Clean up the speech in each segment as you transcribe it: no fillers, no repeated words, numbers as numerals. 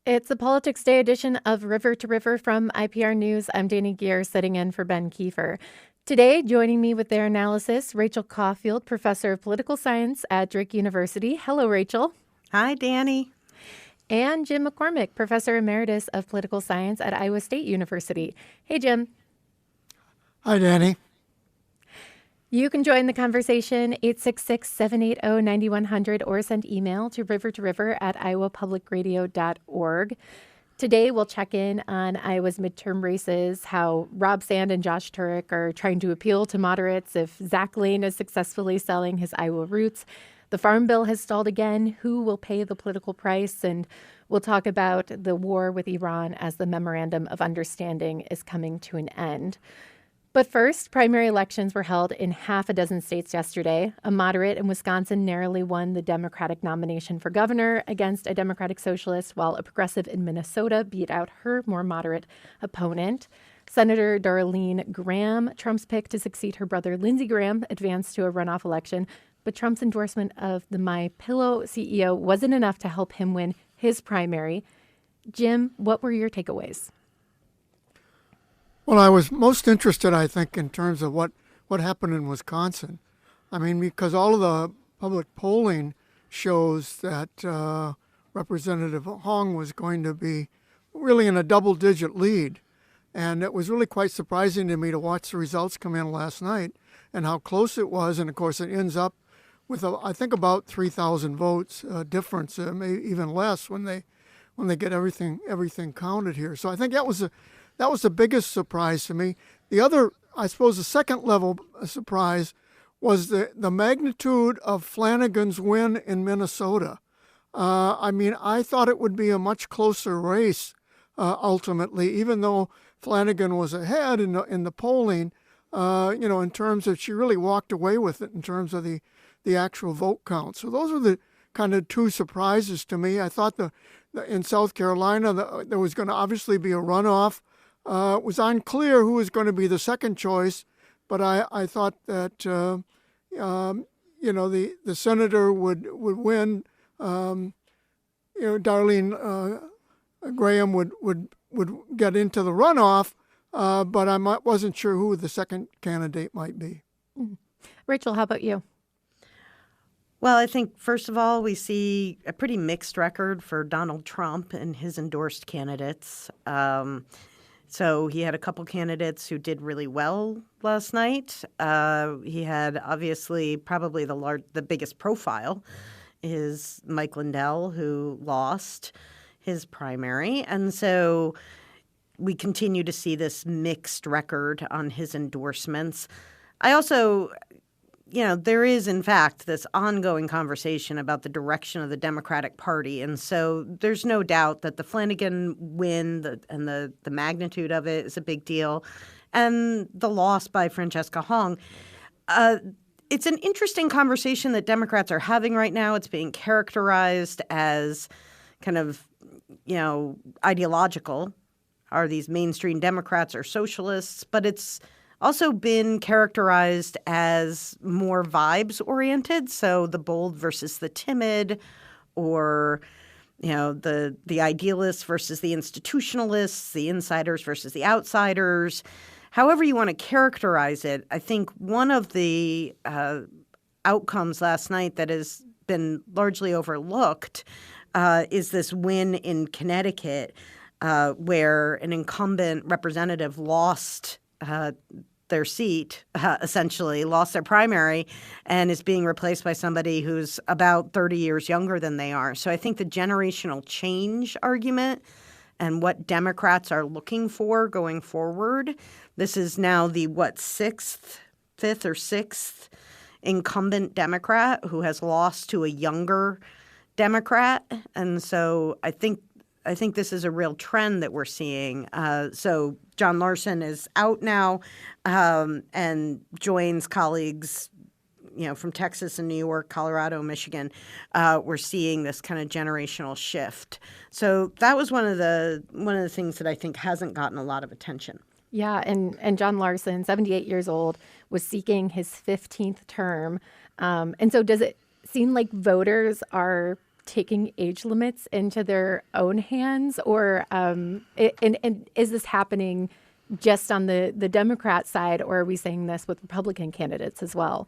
It's a Politics Day edition of River to River from IPR News. I'm Dani Gehr, sitting in for Ben Kieffer. Today, joining me with their analysis, Rachel Caufield, professor of political science at Drake University. Hello, Rachel. Hi, Dani. And Jim McCormick, professor emeritus of political science at Iowa State University. Hey, Jim. Hi, Dani. You can join the conversation 866-780-9100 or send email to rivertoriver@iowapublicradio.org. Today, we'll check in on Iowa's midterm races, how Rob Sand and Josh Turek are trying to appeal to moderates, if Zach Lane is successfully selling his Iowa roots. The Farm Bill has stalled again. Who will pay the political price? And we'll talk about the war with Iran as the Memorandum of Understanding is coming to an end. But first, primary elections were held in half a dozen states yesterday. A moderate in Wisconsin narrowly won the Democratic nomination for governor against a Democratic socialist, while a progressive in Minnesota beat out her more moderate opponent. Senator Darlene Graham, Trump's pick to succeed her brother Lindsey Graham, advanced to a runoff election. But Trump's endorsement of the MyPillow CEO wasn't enough to help him win his primary. Jim, what were your takeaways? Well, I was most interested, I think, in terms of what happened in Wisconsin. I mean, because all of the public polling shows that Representative Hong was going to be really in a double-digit lead. And it was really quite surprising to me to watch the results come in last night and how close it was. And, of course, it ends up with, I think, about 3,000 votes difference, maybe even less when they get everything counted here. So I think that was the biggest surprise to me. The other, I suppose, the second level surprise was the magnitude of Flanagan's win in Minnesota. I mean, I thought it would be a much closer race ultimately, even though Flanagan was ahead in the polling. In terms of, she really walked away with it in terms of the actual vote count. So those were the kind of two surprises to me. I thought in South Carolina there was going to obviously be a runoff. It was unclear who was going to be the second choice, but I thought that the senator would win. Darlene Graham would get into the runoff, but I wasn't sure who the second candidate might be. Rachel, how about you? Well, I think, first of all, we see a pretty mixed record for Donald Trump and his endorsed candidates. So he had a couple candidates who did really well last night. He had obviously probably the biggest profile is Mike Lindell, who lost his primary. And so we continue to see this mixed record on his endorsements. I also, there is, in fact, this ongoing conversation about the direction of the Democratic Party. And so there's no doubt that the Flanagan win and the magnitude of it is a big deal. And the loss by Francesca Hong, it's an interesting conversation that Democrats are having right now. It's being characterized as kind of, ideological. Are these mainstream Democrats or socialists? But it's also been characterized as more vibes-oriented, so the bold versus the timid, or the idealists versus the institutionalists, the insiders versus the outsiders. However you want to characterize it, I think one of the outcomes last night that has been largely overlooked is this win in Connecticut, where an incumbent representative lost their seat, essentially lost their primary, and is being replaced by somebody who's about 30 years younger than they are. So I think the generational change argument and what Democrats are looking for going forward, this is now the, fifth or sixth incumbent Democrat who has lost to a younger Democrat. And so I think this is a real trend that we're seeing. So John Larson is out now and joins colleagues, from Texas and New York, Colorado, Michigan. We're seeing this kind of generational shift. So that was one of the things that I think hasn't gotten a lot of attention. Yeah, and John Larson, 78 years old, was seeking his 15th term. And so does it seem like voters are taking age limits into their own hands, or and is this happening just on the Democrat side, or are we seeing this with Republican candidates as well?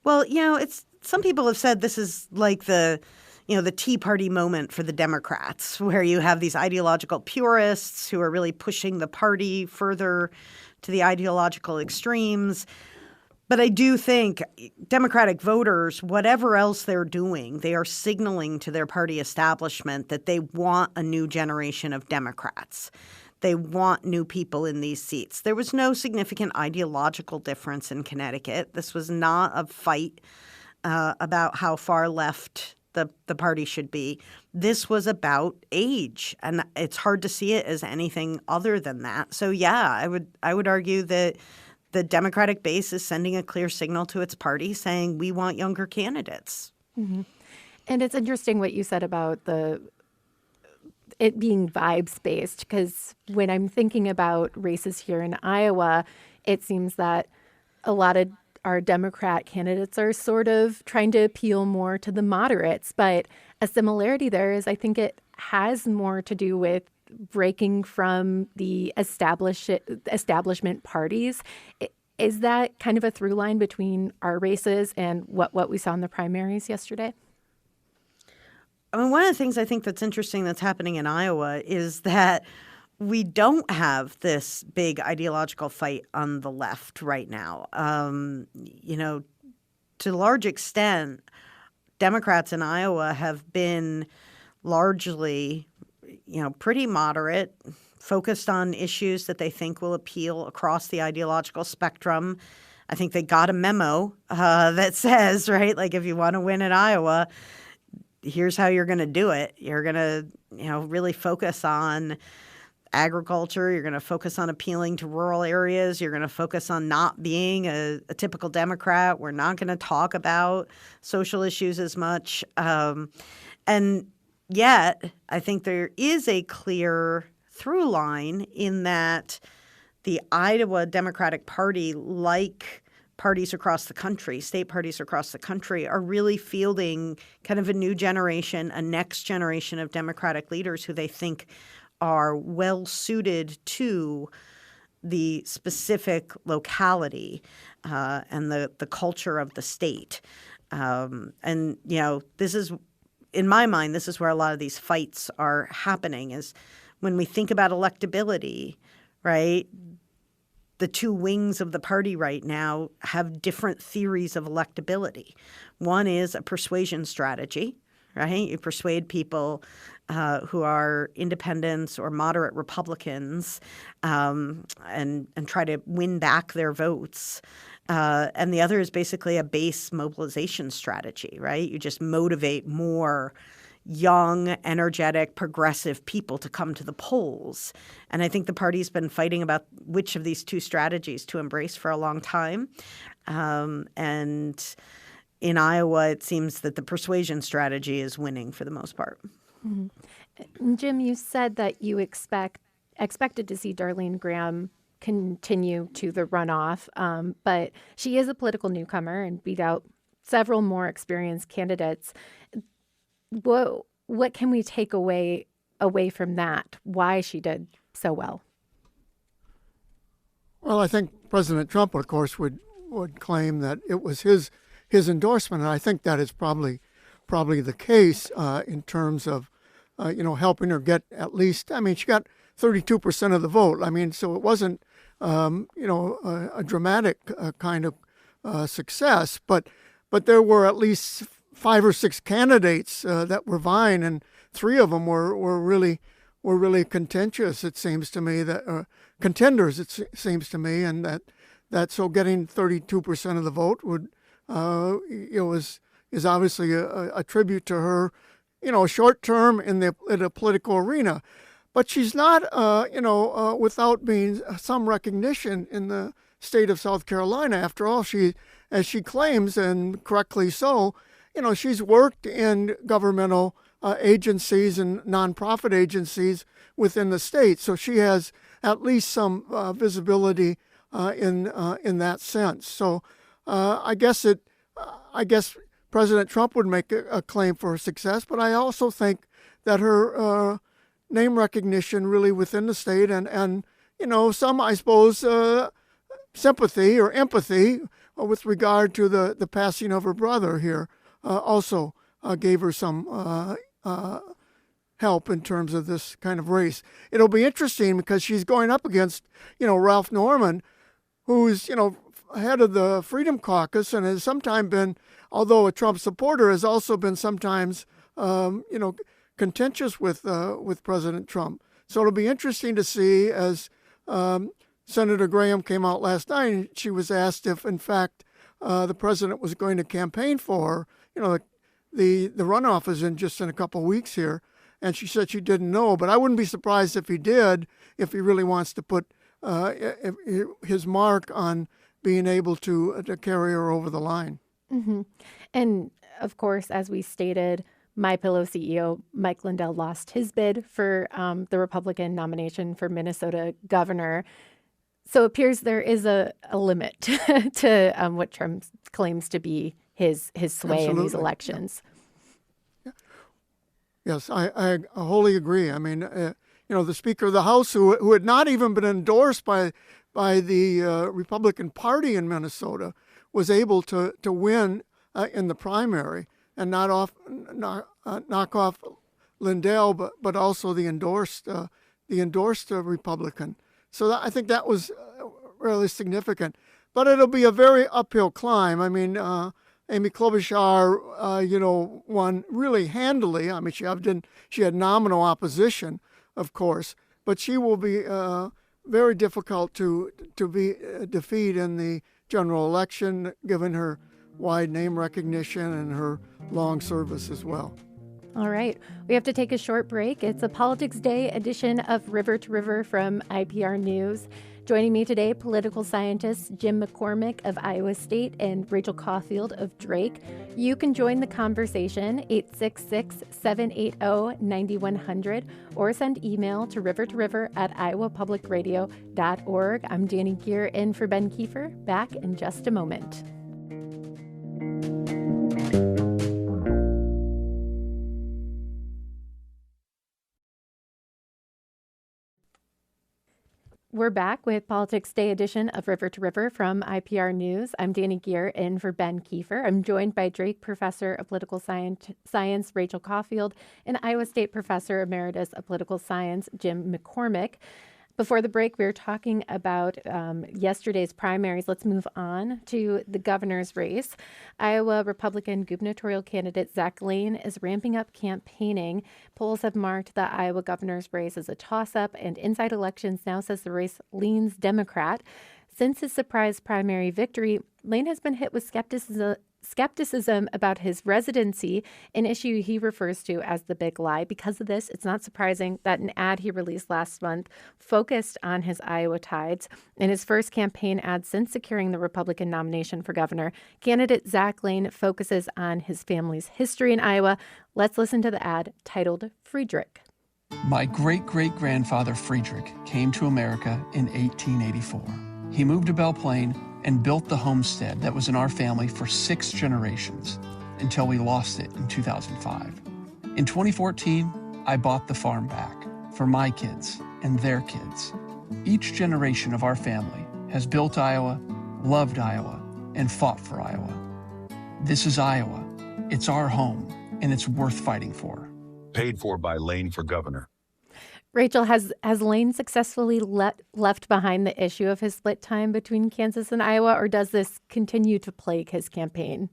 Well, it's some people have said this is like the Tea Party moment for the Democrats, where you have these ideological purists who are really pushing the party further to the ideological extremes. But I do think Democratic voters, whatever else they're doing, they are signaling to their party establishment that they want a new generation of Democrats. They want new people in these seats. There was no significant ideological difference in Connecticut. This was not a fight about how far left the party should be. This was about age, and it's hard to see it as anything other than that. So, yeah, I would argue that the Democratic base is sending a clear signal to its party saying we want younger candidates. Mm-hmm. And it's interesting what you said about it being vibes based, because when I'm thinking about races here in Iowa, it seems that a lot of our Democrat candidates are sort of trying to appeal more to the moderates. But a similarity there is I think it has more to do with breaking from the establishment parties. Is that kind of a through line between our races and what we saw in the primaries yesterday? I mean, one of the things I think that's interesting that's happening in Iowa is that we don't have this big ideological fight on the left right now. To a large extent, Democrats in Iowa have been largely pretty moderate, focused on issues that they think will appeal across the ideological spectrum. I think they got a memo that says, right, like if you want to win in Iowa, here's how you're going to do it. You're going to, really focus on agriculture. You're going to focus on appealing to rural areas. You're going to focus on not being a typical Democrat. We're not going to talk about social issues as much. And yet, I think there is a clear through line in that the Iowa Democratic Party, like parties across the country, state parties across the country, are really fielding kind of a new generation, a next generation of Democratic leaders who they think are well suited to the specific locality and the culture of the state. This is, in my mind, this is where a lot of these fights are happening, is when we think about electability, right? The two wings of the party right now have different theories of electability. One is a persuasion strategy, right? You persuade people who are independents or moderate Republicans and try to win back their votes. And the other is basically a base mobilization strategy, right? You just motivate more young, energetic, progressive people to come to the polls. And I think the party's been fighting about which of these two strategies to embrace for a long time. And in Iowa, it seems that the persuasion strategy is winning for the most part. Mm-hmm. Jim, you said that you expected to see Darlene Graham continue to the runoff, but she is a political newcomer and beat out several more experienced candidates. What can we take away from that? Why she did so well? Well, I think President Trump, of course, would claim that it was his endorsement, and I think that is probably the case in terms of helping her get at least. I mean, she got 32% of the vote. I mean, so it wasn't a dramatic kind of success, but there were at least 5 or 6 candidates that were vying, and 3 of them were really contentious. It seems to me that contenders. It seems to me, and that so getting 32% of the vote would is obviously a tribute to her, short term in the political arena. But she's not, without being some recognition in the state of South Carolina. After all, as she claims, and correctly so, she's worked in governmental agencies and nonprofit agencies within the state, so she has at least some visibility in that sense. So I guess President Trump would make a claim for her success, but I also think that her name recognition really within the state and some, I suppose, sympathy or empathy with regard to the passing of her brother here also gave her some help in terms of this kind of race. It'll be interesting because she's going up against, Ralph Norman, who's, head of the Freedom Caucus and has sometimes been, although a Trump supporter, has also been sometimes, contentious with President Trump. So it'll be interesting to see as Senator Graham came out last night and she was asked if, in fact, the president was going to campaign for her. The runoff is in a couple of weeks here. And she said she didn't know, but I wouldn't be surprised if he did, if he really wants to put his mark on being able to carry her over the line. Mm-hmm. And of course, as we stated, MyPillow CEO Mike Lindell lost his bid for the Republican nomination for Minnesota governor. So it appears there is a limit to what Trump claims to be his sway Absolutely. in these elections. Yeah. Yes, I wholly agree. I mean, the Speaker of the House, who had not even been endorsed by the Republican Party in Minnesota, was able to win in the primary and knock off Lindell, but also the endorsed Republican. So I think that was really significant. But it'll be a very uphill climb. I mean, Amy Klobuchar, won really handily. I mean, she had nominal opposition, of course, but she will be very difficult to defeat in the general election, given her wide name recognition and her long service as well. All right. We have to take a short break. It's a Politics Day edition of River to River from IPR News. Joining me today, political scientists Jim McCormick of Iowa State and Rachel Caufield of Drake. You can join the conversation, 866-780-9100, or send email to rivertoriver@iowapublicradio.org. I'm Dani Gehr in for Ben Kieffer. Back in just a moment. We're back with Politics Day edition of River to River from IPR News. I'm Dani Gehr in for Ben Kieffer. I'm joined by Drake Professor of Political Science Rachel Caufield and Iowa State Professor Emeritus of Political Science Jim McCormick. Before the break, we were talking about yesterday's primaries. Let's move on to the governor's race. Iowa Republican gubernatorial candidate Zach Lane is ramping up campaigning. Polls have marked the Iowa governor's race as a toss-up, and Inside Elections now says the race leans Democrat. Since his surprise primary victory, Lane has been hit with skepticism about his residency, an issue he refers to as the big lie. Because of this, it's not surprising that an ad he released last month focused on his Iowa ties. In his first campaign ad since securing the Republican nomination for governor, candidate Zach Lane focuses on his family's history in Iowa. Let's listen to the ad titled Friedrich. My great-great-grandfather Friedrich came to America in 1884. He moved to Belle Plaine and built the homestead that was in our family for 6 generations until we lost it in 2005. In 2014, I bought the farm back for my kids and their kids. Each generation of our family has built Iowa, loved Iowa, and fought for Iowa. This is Iowa. It's our home, and it's worth fighting for. Paid for by Lane for Governor. Rachel, has Lane successfully left behind the issue of his split time between Kansas and Iowa, or does this continue to plague his campaign?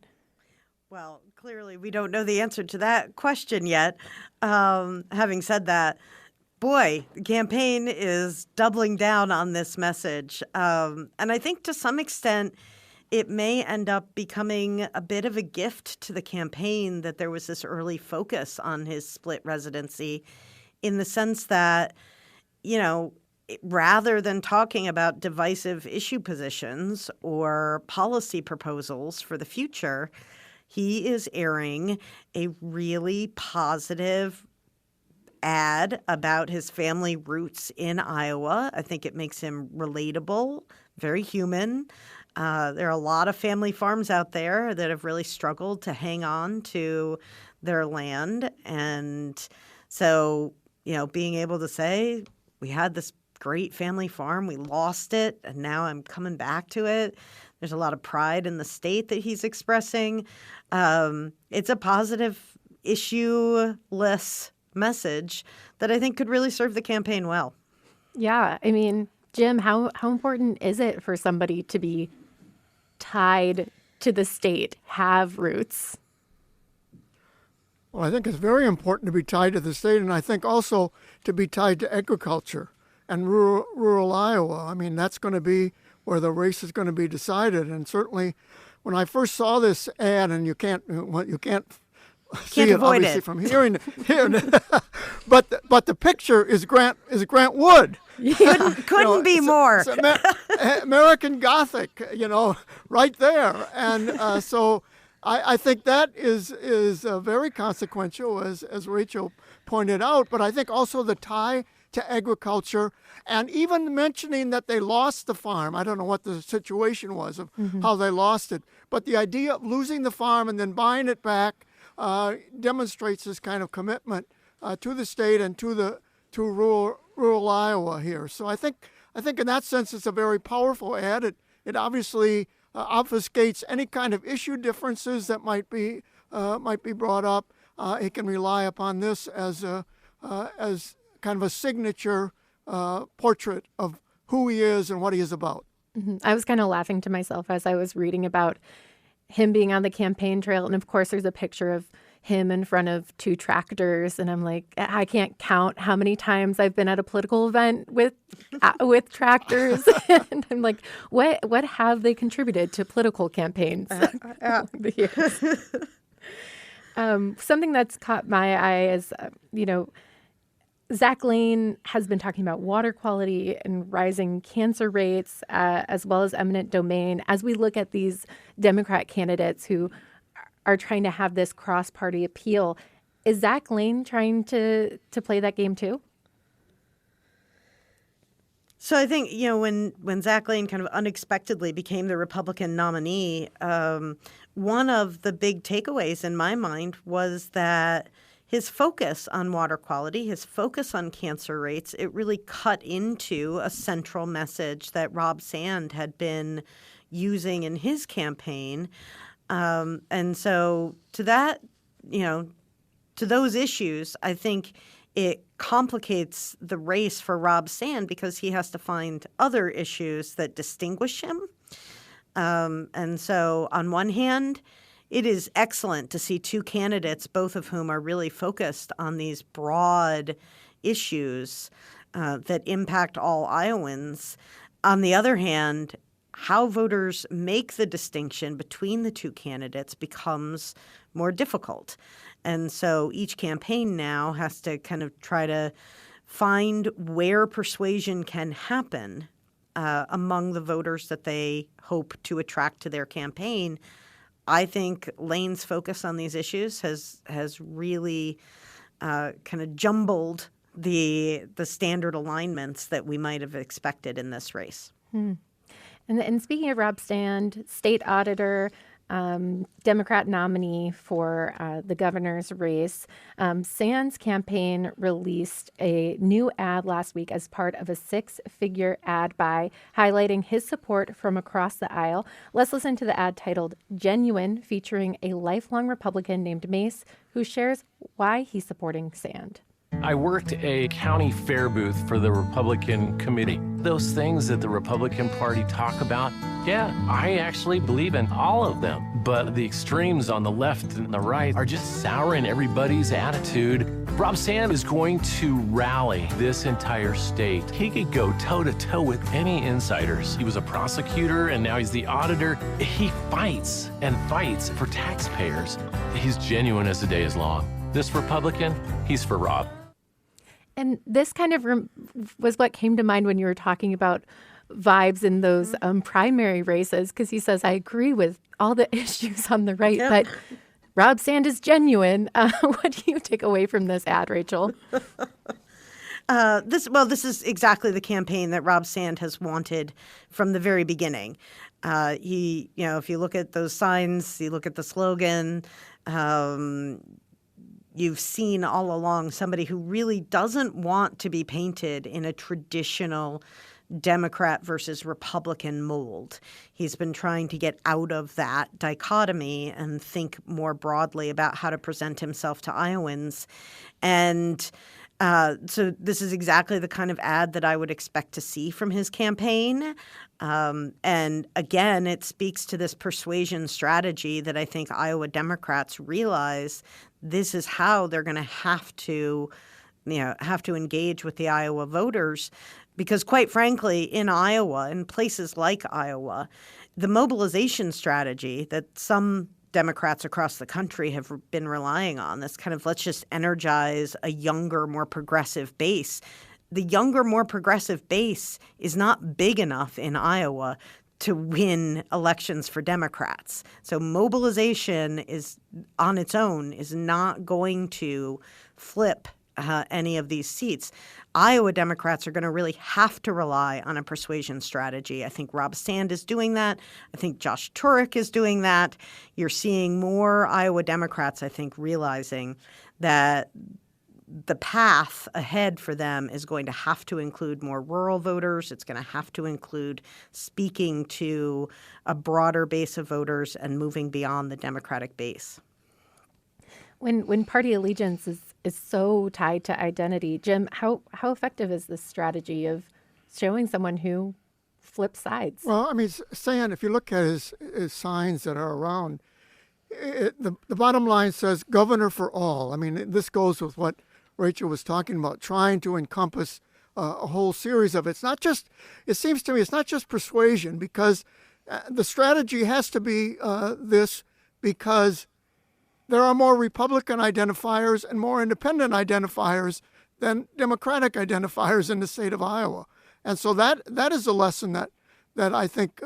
Well, clearly we don't know the answer to that question yet. Having said that, boy, the campaign is doubling down on this message. And I think to some extent it may end up becoming a bit of a gift to the campaign that there was this early focus on his split residency, in the sense that, rather than talking about divisive issue positions or policy proposals for the future, he is airing a really positive ad about his family roots in Iowa. I think it makes him relatable, very human. There are a lot of family farms out there that have really struggled to hang on to their land. And so, being able to say, we had this great family farm, we lost it, and now I'm coming back to it. There's a lot of pride in the state that he's expressing. It's a positive, issue-less message that I think could really serve the campaign well. Yeah. I mean, Jim, how important is it for somebody to be tied to the state, have roots? Well, I think it's very important to be tied to the state, and I think also to be tied to agriculture and rural Iowa. I mean, that's going to be where the race is going to be decided. And certainly, when I first saw this ad, and you can't see it avoid obviously it from hearing, but the picture is Grant Wood. Couldn't be more. It's American Gothic, right there. And so I think that is very consequential, as Rachel pointed out. But I think also the tie to agriculture, and even mentioning that they lost the farm. I don't know what the situation was of how they lost it, but the idea of losing the farm and then buying it back demonstrates this kind of commitment to the state and to rural Iowa here. So I think in that sense it's a very powerful ad. It obviously obfuscates any kind of issue differences that might be brought up. It can rely upon this as kind of a signature portrait of who he is and what he is about. Mm-hmm. I was kind of laughing to myself as I was reading about him being on the campaign trail. And of course, there's a picture of him in front of two tractors. And I'm like, I can't count how many times I've been at a political event with tractors. And I'm like, what have they contributed to political campaigns over the years? Something that's caught my eye is, Zach Lane has been talking about water quality and rising cancer rates, as well as eminent domain. As we look at these Democrat candidates who are trying to have this cross-party appeal, is Zach Lane trying to play that game too? So I think, when Zach Lane kind of unexpectedly became the Republican nominee, one of the big takeaways in my mind was that his focus on water quality, his focus on cancer rates, it really cut into a central message that Rob Sand had been using in his campaign. And so to that, to those issues, I think it complicates the race for Rob Sand because he has to find other issues that distinguish him. And so on one hand, it is excellent to see two candidates, both of whom are really focused on these broad issues that impact all Iowans. On the other hand, how voters make the distinction between the two candidates becomes more difficult. And so each campaign now has to kind of try to find where persuasion can happen among the voters that they hope to attract to their campaign. I think Lane's focus on these issues has really kind of jumbled the standard alignments that we might have expected in this race. And speaking of Rob Sand, state auditor, Democrat nominee for the governor's race, Sand's campaign released a new ad last week as part of a 6-figure ad buy highlighting his support from across the aisle. Let's listen to the ad titled Genuine, featuring a lifelong Republican named Mace who shares why he's supporting Sand. I worked a county fair booth for the Republican committee. Those things that the Republican Party talk about, yeah, I actually believe in all of them. But the extremes on the left and the right are just souring everybody's attitude. Rob Sand is going to rally this entire state. He could go toe-to-toe with any insiders. He was a prosecutor and now he's the auditor. He fights and fights for taxpayers. He's genuine as the day is long. This Republican, he's for Rob. And this kind of was what came to mind when you were talking about vibes in those primary races, because he says, I agree with all the issues on the right, but Rob Sand is genuine. What do you take away from this ad, Rachel? This is exactly the campaign that Rob Sand has wanted from the very beginning. If you look at those signs, you look at the slogan, you've seen all along somebody who really doesn't want to be painted in a traditional Democrat versus Republican mold. He's been trying to get out of that dichotomy and think more broadly about how to present himself to Iowans. And so this is exactly the kind of ad that I would expect to see from his campaign. And again, it speaks to this persuasion strategy that I think Iowa Democrats realize this is how they're going to have to engage with the Iowa voters. Because quite frankly, in Iowa, in places like Iowa, the mobilization strategy that some Democrats across the country have been relying on, this kind of let's just energize a younger, more progressive base. The younger, more progressive base is not big enough in Iowa to win elections for Democrats. So mobilization is on its own is not going to flip any of these seats. Iowa Democrats are going to really have to rely on a persuasion strategy. I think Rob Sand is doing that. I think Josh Turek is doing that. You're seeing more Iowa Democrats, I think, realizing that the path ahead for them is going to have to include more rural voters. It's going to have to include speaking to a broader base of voters and moving beyond the Democratic base. When party allegiance is so tied to identity, Jim, how effective is this strategy of showing someone who flips sides? Well, I mean, Sand, if you look at his signs that are around, the bottom line says governor for all. I mean, this goes with what Rachel was talking about, trying to encompass a whole series of it. It seems to me it's not just persuasion, because the strategy has to be this, because there are more Republican identifiers and more independent identifiers than Democratic identifiers in the state of Iowa. And so that is a lesson that I think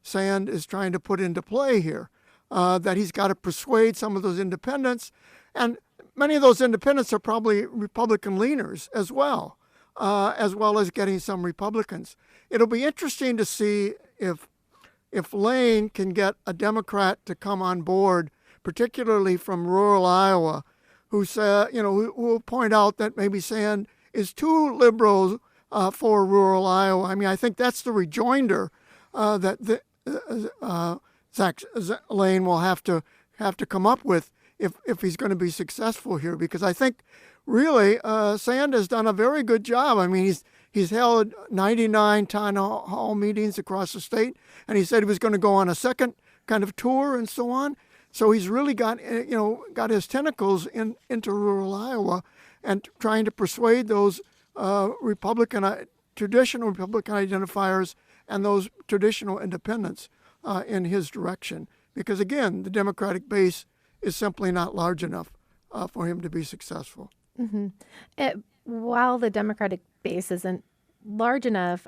Sand is trying to put into play here, that he's got to persuade some of those independents. And many of those independents are probably Republican leaners as well as getting some Republicans. It'll be interesting to see if Lane can get a Democrat to come on board, particularly from rural Iowa, who will point out that maybe Sand is too liberal for rural Iowa. I mean, I think that's the rejoinder that Zach Lane will have to come up with if he's going to be successful here, because I think really Sand has done a very good job. I mean, he's held 99 town hall meetings across the state, and he said he was going to go on a second kind of tour and so on. So he's really got his tentacles into rural Iowa and trying to persuade those traditional Republican identifiers and those traditional independents in his direction. Because again, the Democratic base is simply not large enough for him to be successful. Mm-hmm. While the Democratic base isn't large enough,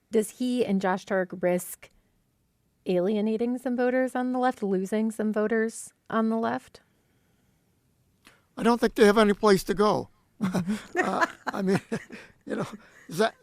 does he and Josh Turek risk alienating some voters on the left, losing some voters on the left? I don't think they have any place to go. I mean,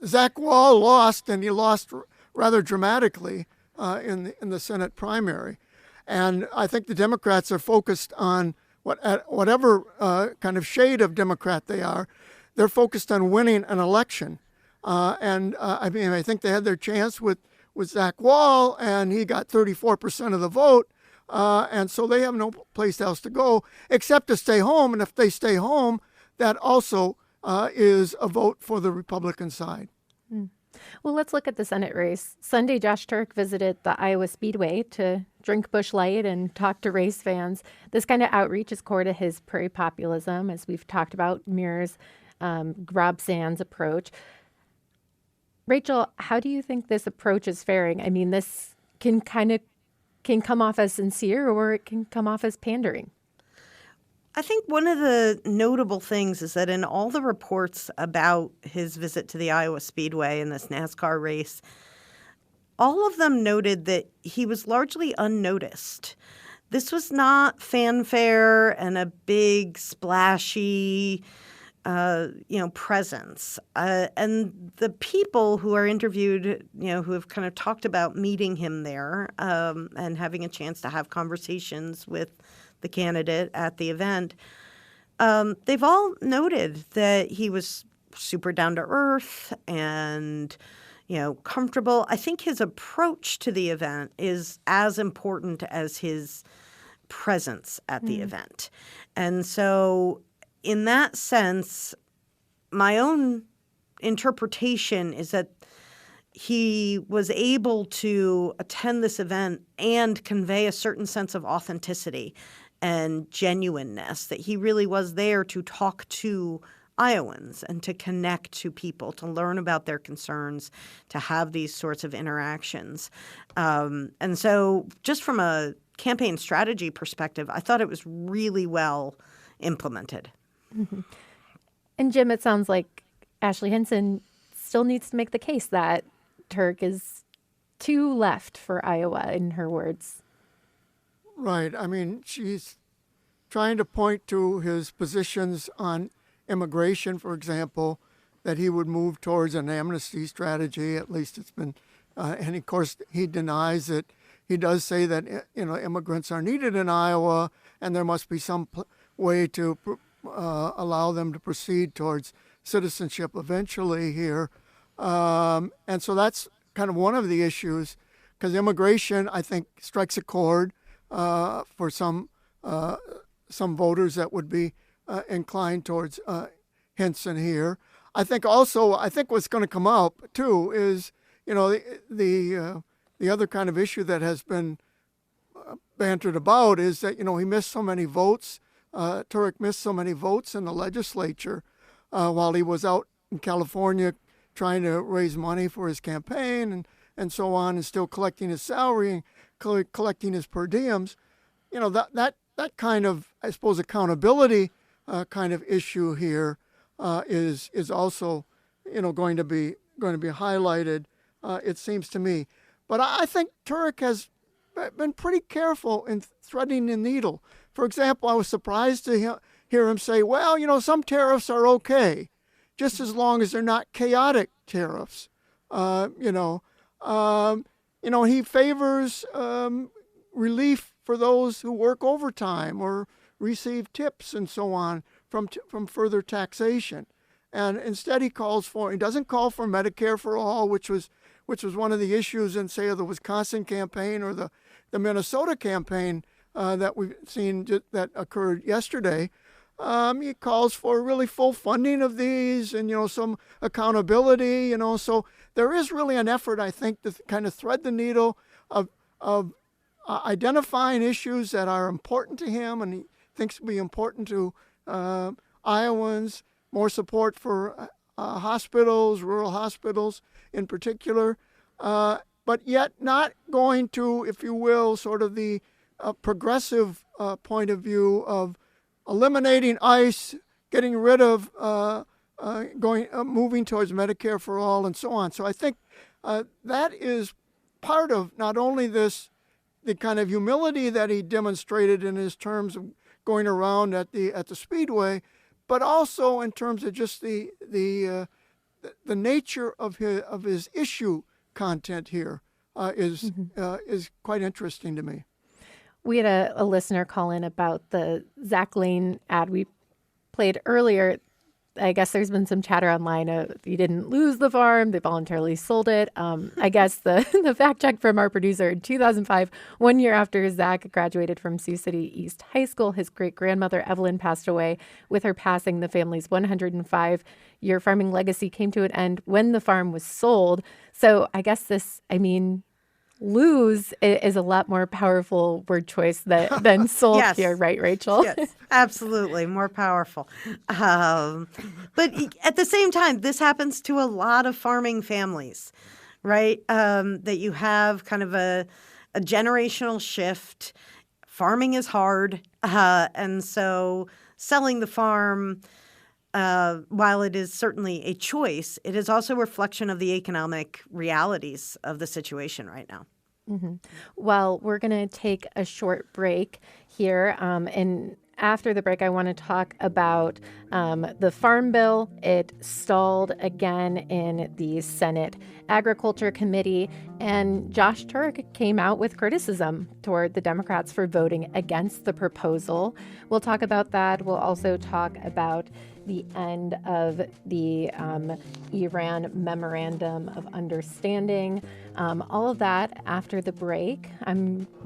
Zach Wall lost, and he lost rather dramatically in the Senate primary. And I think the Democrats are focused on whatever kind of shade of Democrat they are. They're focused on winning an election. I think they had their chance with Zach Wall, and he got 34% of the vote. And so they have no place else to go except to stay home. And if they stay home, that also is a vote for the Republican side. Mm. Well, let's look at the Senate race. Sunday, Josh Turek visited the Iowa Speedway to drink Busch Light and talk to race fans. This kind of outreach is core to his prairie populism, as we've talked about, mirrors Rob Sand's approach. Rachel, how do you think this approach is faring? I mean, this can come off as sincere, or it can come off as pandering. I think one of the notable things is that in all the reports about his visit to the Iowa Speedway and this NASCAR race, all of them noted that he was largely unnoticed. This was not fanfare and a big, splashy presence. And the people who are interviewed, who have kind of talked about meeting him there and having a chance to have conversations with the candidate at the event, they've all noted that he was super down to earth and comfortable. I think his approach to the event is as important as his presence at the event. And so in that sense, my own interpretation is that he was able to attend this event and convey a certain sense of authenticity and genuineness, that he really was there to talk to Iowans and to connect to people, to learn about their concerns, to have these sorts of interactions. And so just from a campaign strategy perspective, I thought it was really well implemented. Mm-hmm. And Jim, it sounds like Ashley Hinson still needs to make the case that Turk is too left for Iowa, in her words. Right. I mean, she's trying to point to his positions on immigration, for example, that he would move towards an amnesty strategy. At least it's been, and of course he denies it. He does say that immigrants are needed in Iowa, and there must be some way to allow them to proceed towards citizenship eventually here. And so that's kind of one of the issues, because immigration, I think, strikes a chord for some voters that would be inclined towards Hinson here. I think what's going to come up too is the other kind of issue that has been bantered about is that he missed so many votes. Turek missed so many votes in the legislature while he was out in California trying to raise money for his campaign and so on, and still collecting his salary and collecting his per diems. That kind of, I suppose, accountability kind of issue here is also going to be highlighted. It seems to me, but I think Turek has been pretty careful in threading the needle. For example, I was surprised to hear him say, "Well, some tariffs are okay, just as long as they're not chaotic tariffs." He favors relief for those who work overtime or receive tips and so on from further taxation. And instead he doesn't call for Medicare for all, which was one of the issues in, say, the Wisconsin campaign or the Minnesota campaign that we've seen that occurred yesterday. He calls for really full funding of these and, some accountability, so there is really an effort, I think, to kind of thread the needle of identifying issues that are important to him and he thinks will be important to Iowans, more support for hospitals, rural hospitals in particular, but yet not going to, if you will, sort of the progressive point of view of eliminating ICE, getting rid of moving towards Medicare for all, and so on. So I think that is part of not only the kind of humility that he demonstrated in his terms of going around at the Speedway, but also in terms of just the nature of his issue content here is quite interesting to me. We had a listener call in about the Zach Lane ad we played earlier. I guess there's been some chatter online of he didn't lose the farm, they voluntarily sold it. I guess the fact check from our producer, in 2005, 1 year after Zach graduated from Sioux City East High School, his great-grandmother Evelyn passed away. With her passing, the family's 105-year farming legacy came to an end when the farm was sold. So I guess lose is a lot more powerful word choice than sold Yes. here, right, Rachel? Yes, absolutely, more powerful. But at the same time, this happens to a lot of farming families, right? That you have kind of a generational shift. Farming is hard, and so selling the farm, while it is certainly a choice, it is also a reflection of the economic realities of the situation right now. Mm-hmm. Well, we're going to take a short break here. And After the break, I want to talk about the Farm Bill. It stalled again in the Senate Agriculture Committee, and Josh Turek came out with criticism toward the Democrats for voting against the proposal. We'll talk about that. We'll also talk about the end of the Iran Memorandum of Understanding. All of that after the break.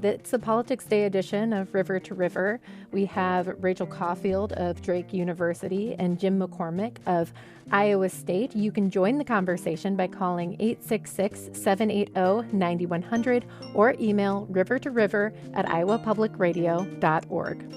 It's a Politics Day edition of River to River. We have Rachel Caufield of Drake University and Jim McCormick of Iowa State. You can join the conversation by calling 866-780-9100 or email rivertoriver@iowapublicradio.org.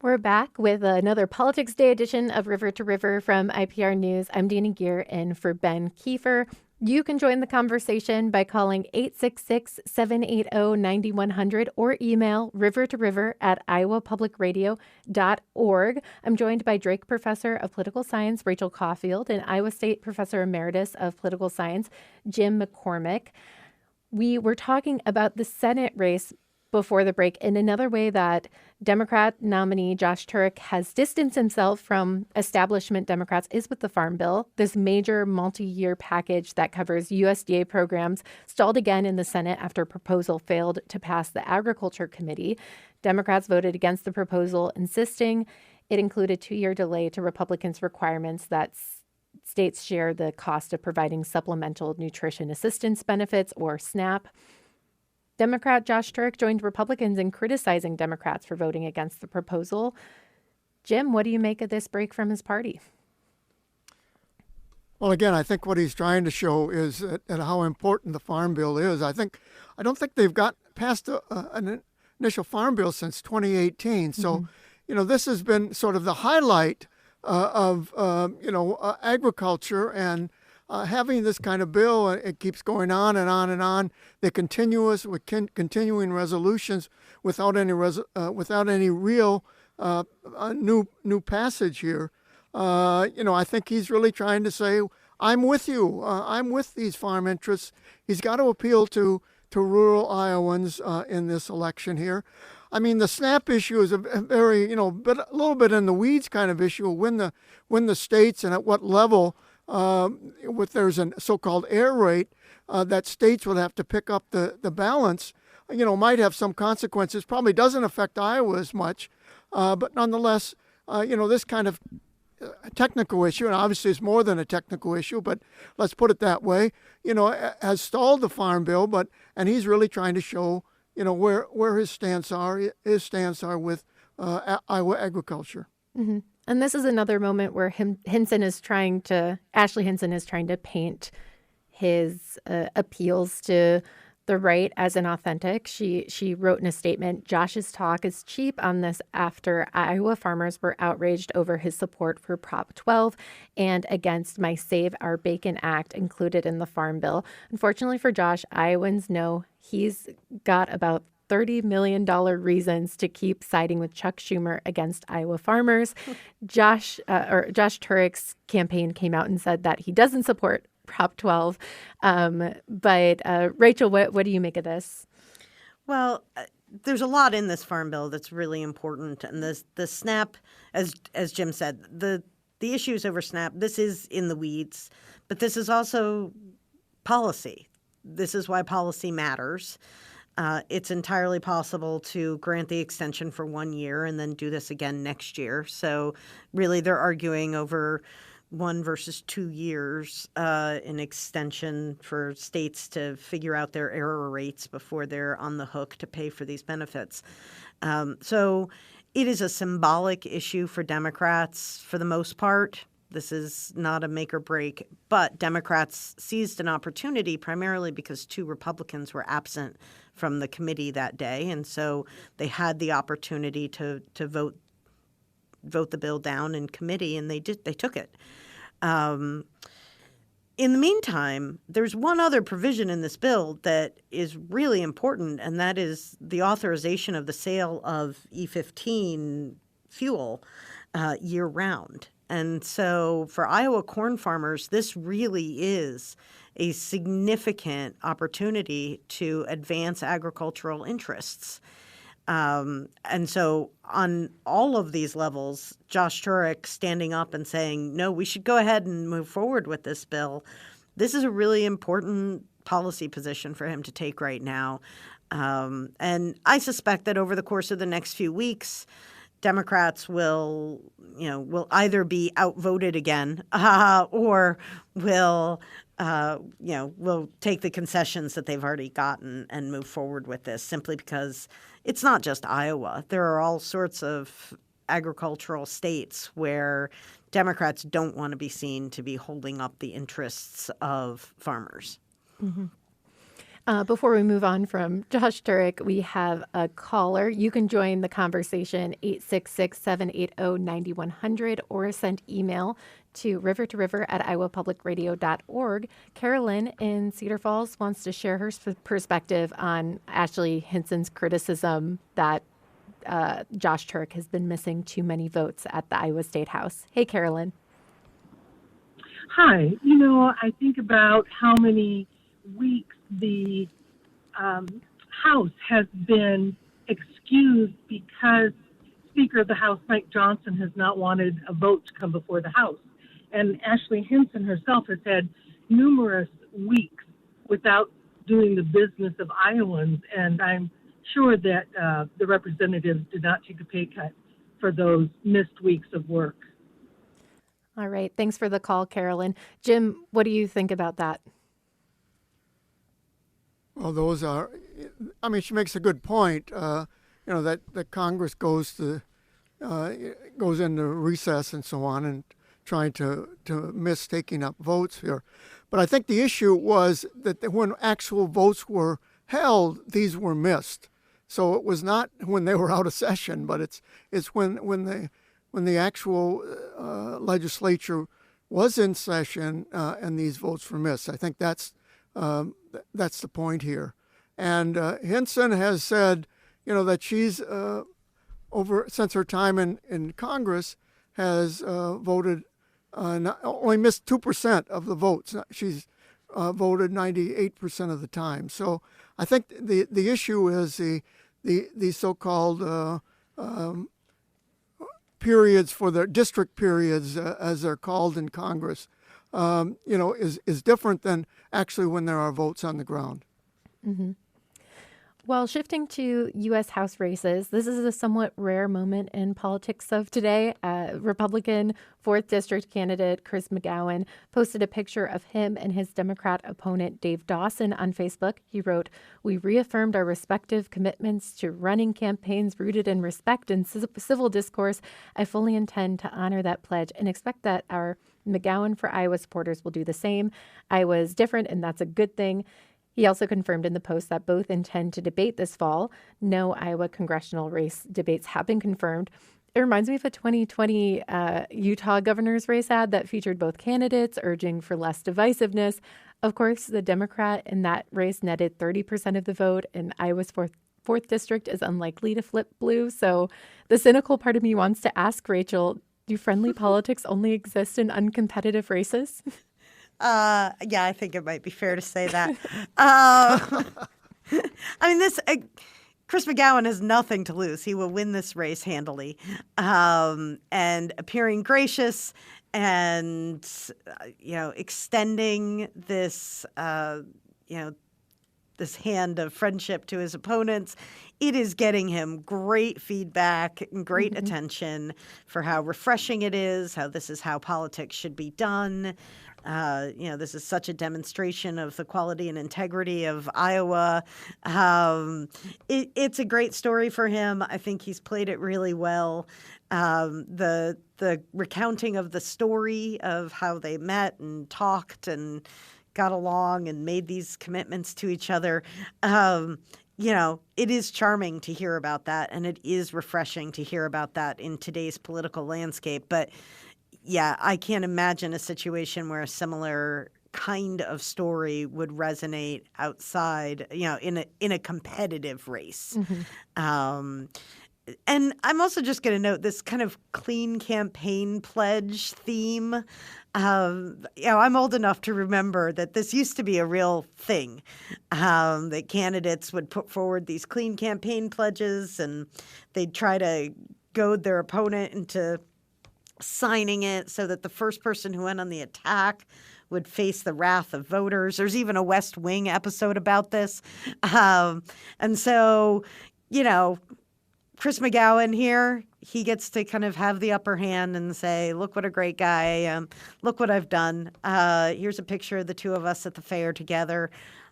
We're back with another Politics Day edition of River to River from IPR News. I'm Dani Gehr in for Ben Kieffer. You can join the conversation by calling 866-780-9100 or email rivertoriver@iowapublicradio.org. I'm joined by Drake Professor of Political Science, Rachel Caufield, and Iowa State Professor Emeritus of Political Science, Jim McCormick. We were talking about the Senate race before the break in another way that Democrat nominee Josh Turek has distanced himself from establishment Democrats is with the Farm Bill. This major multi-year package that covers USDA programs stalled again in the Senate after a proposal failed to pass the Agriculture Committee. Democrats voted against the proposal, insisting it included a 2-year delay to Republicans' requirements that states share the cost of providing supplemental nutrition assistance benefits, or SNAP. Democrat Josh Turek joined Republicans in criticizing Democrats for voting against the proposal. Jim, what do you make of this break from his party? Well, again, I think what he's trying to show is at how important the Farm Bill is. I don't think they've got past an initial Farm Bill since 2018. So, this has been sort of the highlight of agriculture, and having this kind of bill, it keeps going on and on and on. They're continuous with continuing resolutions without any real new passage here. I think he's really trying to say, I'm with you. I'm with these farm interests. He's got to appeal to rural Iowans in this election here. I mean, the SNAP issue is a very, a little bit in the weeds kind of issue. When the states and at what level. There's a so-called air rate that states would have to pick up the balance, might have some consequences. Probably doesn't affect Iowa as much, but nonetheless, this kind of technical issue, and obviously it's more than a technical issue, but let's put it that way, has stalled the Farm Bill, and he's really trying to show, where his stance are with Iowa agriculture. Mm-hmm. And this is another moment where Ashley Hinson is trying to paint his appeals to the right as inauthentic. She wrote in a statement, Josh's talk is cheap on this after Iowa farmers were outraged over his support for Prop 12 and against my Save Our Bacon Act included in the Farm Bill. Unfortunately for Josh, Iowans know he's got about $30 million reasons to keep siding with Chuck Schumer against Iowa farmers. Josh Turek's campaign came out and said that he doesn't support Prop 12. But Rachel, what do you make of this? Well, there's a lot in this Farm Bill that's really important. And the SNAP, as Jim said, the issues over SNAP, this is in the weeds, but this is also policy. This is why policy matters. It's entirely possible to grant the extension for 1 year and then do this again next year. So really they're arguing over 1 versus 2 years in extension for states to figure out their error rates before they're on the hook to pay for these benefits. So it is a symbolic issue for Democrats for the most part. This is not a make or break, but Democrats seized an opportunity primarily because 2 Republicans were absent from the committee that day, and so they had the opportunity to vote the bill down in committee, and they took it. In the meantime, there's one other provision in this bill that is really important, and that is the authorization of the sale of E15 fuel year-round. And so for Iowa corn farmers, this really is a significant opportunity to advance agricultural interests. And so on all of these levels, Josh Turek standing up and saying, no, we should go ahead and move forward with this bill. This is a really important policy position for him to take right now. And I suspect that over the course of the next few weeks, Democrats will either be outvoted again or will take the concessions that they've already gotten and move forward with this, simply because it's not just Iowa. There are all sorts of agricultural states where Democrats don't want to be seen to be holding up the interests of farmers. Mm-hmm. Before we move on from Josh Turek, we have a caller. You can join the conversation, 866-780-9100, or send email to river@iowapublicradio.org. Carolyn in Cedar Falls wants to share her perspective on Ashley Hinson's criticism that Josh Turek has been missing too many votes at the Iowa State House. Hey, Carolyn. Hi. I think about how many weeks the House has been excused because Speaker of the House, Mike Johnson, has not wanted a vote to come before the House. And Ashley Hinson herself has had numerous weeks without doing the business of Iowans, and I'm sure that the representatives did not take a pay cut for those missed weeks of work. All right. Thanks for the call, Carolyn. Jim, what do you think about that? Well, she makes a good point, that Congress goes into recess and so on and trying to miss taking up votes here. But I think the issue was that when actual votes were held, these were missed. So it was not when they were out of session, but it's when the actual legislature was in session and these votes were missed. I think that's the point here. And Hinson has said, that she's since her time in Congress has voted only missed 2% of the votes. She's voted 98% of the time. So I think the issue is the so-called periods for the district periods, as they're called in Congress, is different than actually when there are votes on the ground. Mm-hmm. Well, shifting to U.S. House races, this is a somewhat rare moment in politics of today. Republican 4th District candidate Chris McGowan posted a picture of him and his Democrat opponent Dave Dawson on Facebook. He wrote, "We reaffirmed our respective commitments to running campaigns rooted in respect and civil discourse. I fully intend to honor that pledge and expect that our McGowan for Iowa supporters will do the same. Iowa is different, and that's a good thing." He also confirmed in the post that both intend to debate this fall. No Iowa congressional race debates have been confirmed. It reminds me of a 2020 Utah governor's race ad that featured both candidates urging for less divisiveness. Of course, the Democrat in that race netted 30% of the vote, and Iowa's 4th District is unlikely to flip blue. So the cynical part of me wants to ask Rachel, do friendly politics only exist in uncompetitive races? Yeah, I think it might be fair to say that. Chris McGowan has nothing to lose. He will win this race handily. And appearing gracious and, extending this, this hand of friendship to his opponents, it is getting him great feedback and great attention for how refreshing it is, how this is how politics should be done. This is such a demonstration of the quality and integrity of Iowa. It's a great story for him. I think he's played it really well. The recounting of the story of how they met and talked and got along and made these commitments to each other. It is charming to hear about that, and it is refreshing to hear about that in today's political landscape. But yeah, I can't imagine a situation where a similar kind of story would resonate outside, in a competitive race. And I'm also just going to note this kind of clean campaign pledge theme. I'm old enough to remember that this used to be a real thing, that candidates would put forward these clean campaign pledges and they'd try to goad their opponent into signing it so that the first person who went on the attack would face the wrath of voters. There's even a West Wing episode about this. And so, Chris McGowan here, he gets to kind of have the upper hand and say, look what a great guy I am. Look what I've done. Here's a picture of the two of us at the fair together.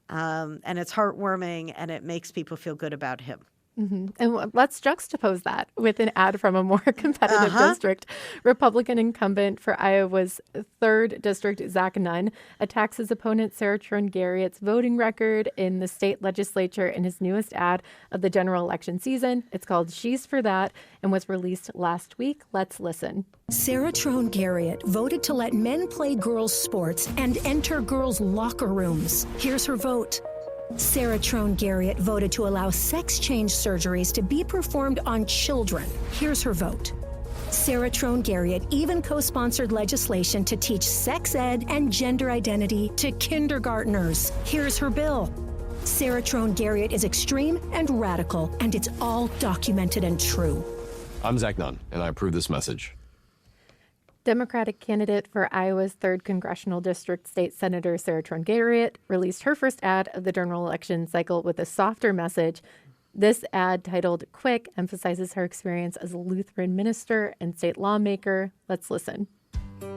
And it's heartwarming and it makes people feel good about him. Mm-hmm. And let's juxtapose that with an ad from a more competitive district. Republican incumbent for Iowa's 3rd District, Zach Nunn, attacks his opponent, Sarah Trone Garrett's voting record in the state legislature in his newest ad of the general election season. It's called She's for That and was released last week. Let's listen. Sarah Trone Garrett voted to let men play girls' sports and enter girls' locker rooms. Here's her vote. Sarah Trone Garrett voted to allow sex change surgeries to be performed on children. Here's her vote. Sarah Trone Garrett even co-sponsored legislation to teach sex ed and gender identity to kindergartners. Here's her bill. Sarah Trone Garrett is extreme and radical, and it's all documented and true. I'm Zach Nunn, and I approve this message. Democratic candidate for Iowa's 3rd Congressional District State Senator Sarah Trone Garrett released her first ad of the general election cycle with a softer message. This ad, titled Quick, emphasizes her experience as a Lutheran minister and state lawmaker. Let's listen.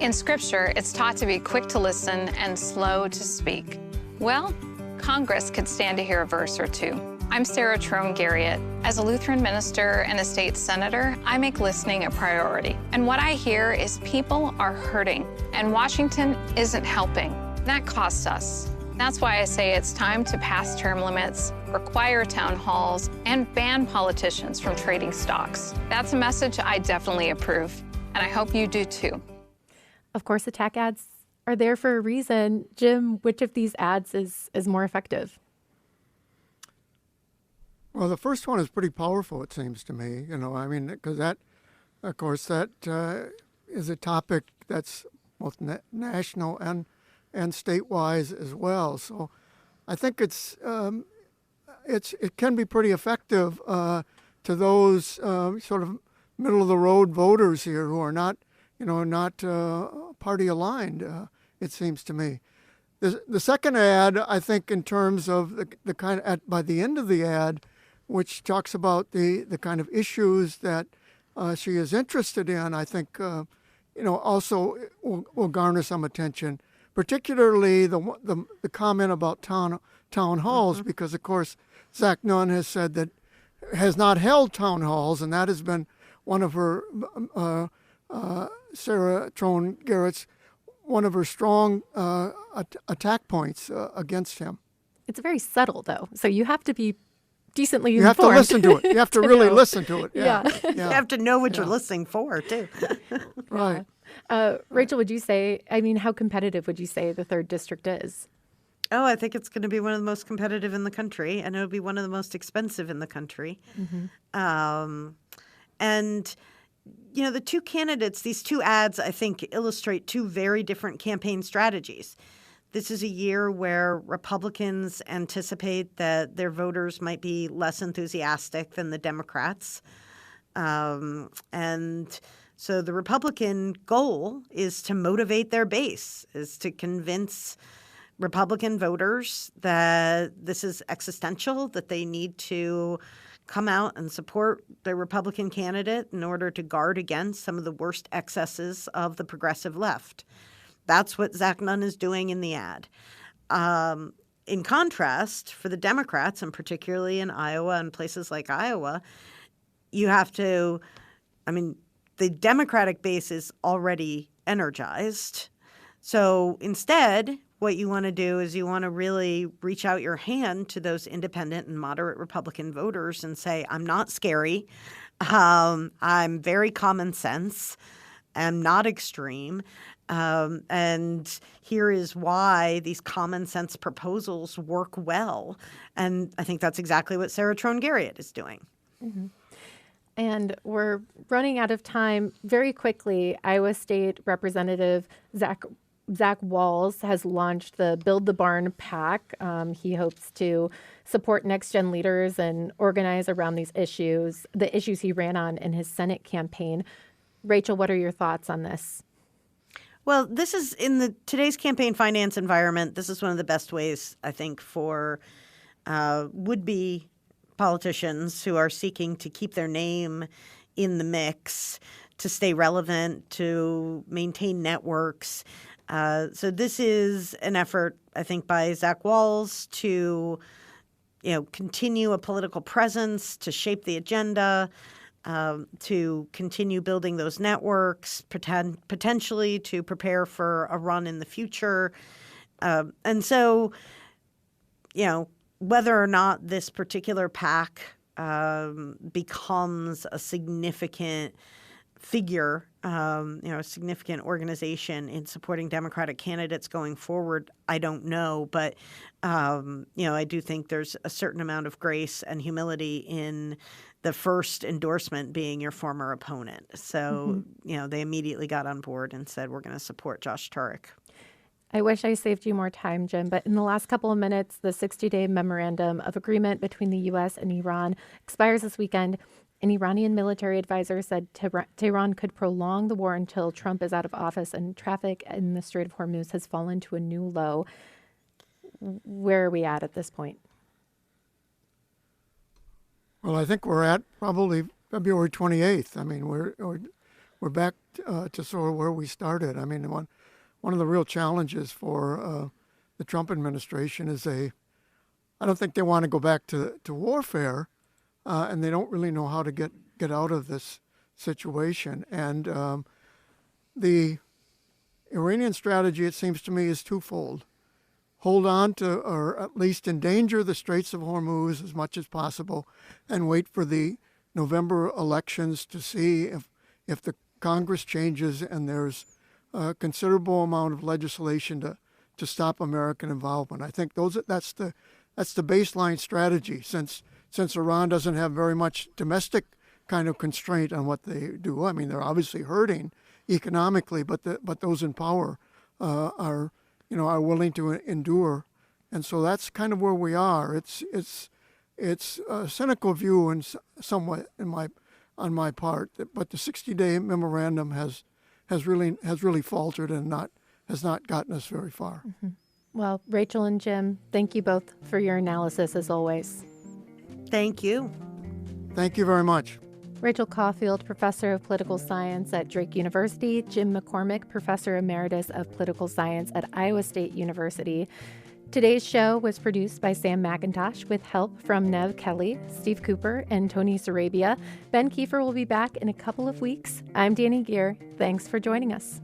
In Scripture, it's taught to be quick to listen and slow to speak. Well, Congress could stand to hear a verse or two. I'm Sarah Trone Garrett. As a Lutheran minister and a state senator, I make listening a priority. And what I hear is people are hurting, and Washington isn't helping. That costs us. That's why I say it's time to pass term limits, require town halls, and ban politicians from trading stocks. That's a message I definitely approve, and I hope you do too. Of course, attack ads are there for a reason. Jim, which of these ads is more effective? Well, the first one is pretty powerful, it seems to me, because that, of course, that is a topic that's both national and state-wise as well. So I think it can be pretty effective to those sort of middle-of-the-road voters here who are not party aligned, it seems to me. The second ad, I think, in terms of the kind of, by the end of the ad, which talks about the kind of issues that she is interested in, I think, also will garner some attention, particularly the comment about town halls, because, of course, Zach Nunn has said that has not held town halls, and that has been one of her, Sarah Trone Garrett's, one of her strong attack points against him. It's very subtle, though, so you have to be decently informed. You have to listen to it. You have to really listen to it. Yeah. You have to know what you're listening for, too. Right. Rachel, would you say, how competitive would you say the 3rd District is? Oh, I think it's going to be one of the most competitive in the country, and it'll be one of the most expensive in the country. Mm-hmm. And, the two candidates, these two ads, I think, illustrate two very different campaign strategies. This is a year where Republicans anticipate that their voters might be less enthusiastic than the Democrats. And so the Republican goal is to motivate their base, is to convince Republican voters that this is existential, that they need to come out and support the Republican candidate in order to guard against some of the worst excesses of the progressive left. That's what Zach Nunn is doing in the ad. In contrast, for the Democrats, and particularly in Iowa and places like Iowa, you have to, the Democratic base is already energized. So instead, what you want to do is you want to really reach out your hand to those independent and moderate Republican voters and say, I'm not scary. I'm very common sense. I'm not extreme. And here is why these common sense proposals work well. And I think that's exactly what Sarah Trone Garrett is doing. Mm-hmm. And we're running out of time very quickly. Iowa State Representative Zach Walz has launched the Build the Barn PAC. He hopes to support next-gen leaders and organize around these issues, the issues he ran on in his Senate campaign. Rachel, what are your thoughts on this? Well, this is in today's campaign finance environment. This is one of the best ways, I think, for would-be politicians who are seeking to keep their name in the mix, to stay relevant, to maintain networks. So this is an effort, I think, by Zach Walz to, continue a political presence, to shape the agenda, to continue building those networks, potentially to prepare for a run in the future. And so, whether or not this particular PAC becomes a significant figure, a significant organization in supporting Democratic candidates going forward, I don't know. But, I do think there's a certain amount of grace and humility in the first endorsement being your former opponent. So, they immediately got on board and said, we're going to support Josh Turek. I wish I saved you more time, Jim, but in the last couple of minutes, the 60-day memorandum of agreement between the U.S. and Iran expires this weekend. An Iranian military advisor said Tehran could prolong the war until Trump is out of office and traffic in the Strait of Hormuz has fallen to a new low. Where are we at this point? Well, I think we're at probably February 28th. I mean, we're back to sort of where we started. I mean, one of the real challenges for the Trump administration is I don't think they want to go back to warfare, and they don't really know how to get out of this situation. And the Iranian strategy, it seems to me, is twofold. Hold on to, or at least endanger the Straits of Hormuz as much as possible, and wait for the November elections to see if the Congress changes and there's a considerable amount of legislation to stop American involvement. I think that's the baseline strategy, since Iran doesn't have very much domestic kind of constraint on what they do. I mean, they're obviously hurting economically, but those in power are willing to endure, and so that's kind of where we are. It's a cynical view and somewhat on my part, but the 60-day memorandum has really faltered and has not gotten us very far. Mm-hmm. Well, Rachel and Jim, thank you both for your analysis as always. Thank you. Thank you very much. Rachel Caufield, Professor of Political Science at Drake University, Jim McCormick, Professor Emeritus of Political Science at Iowa State University. Today's show was produced by Sam McIntosh with help from Nev Kelly, Steve Cooper, and Tony Sarabia. Ben Kieffer will be back in a couple of weeks. I'm Dani Gehr. Thanks for joining us.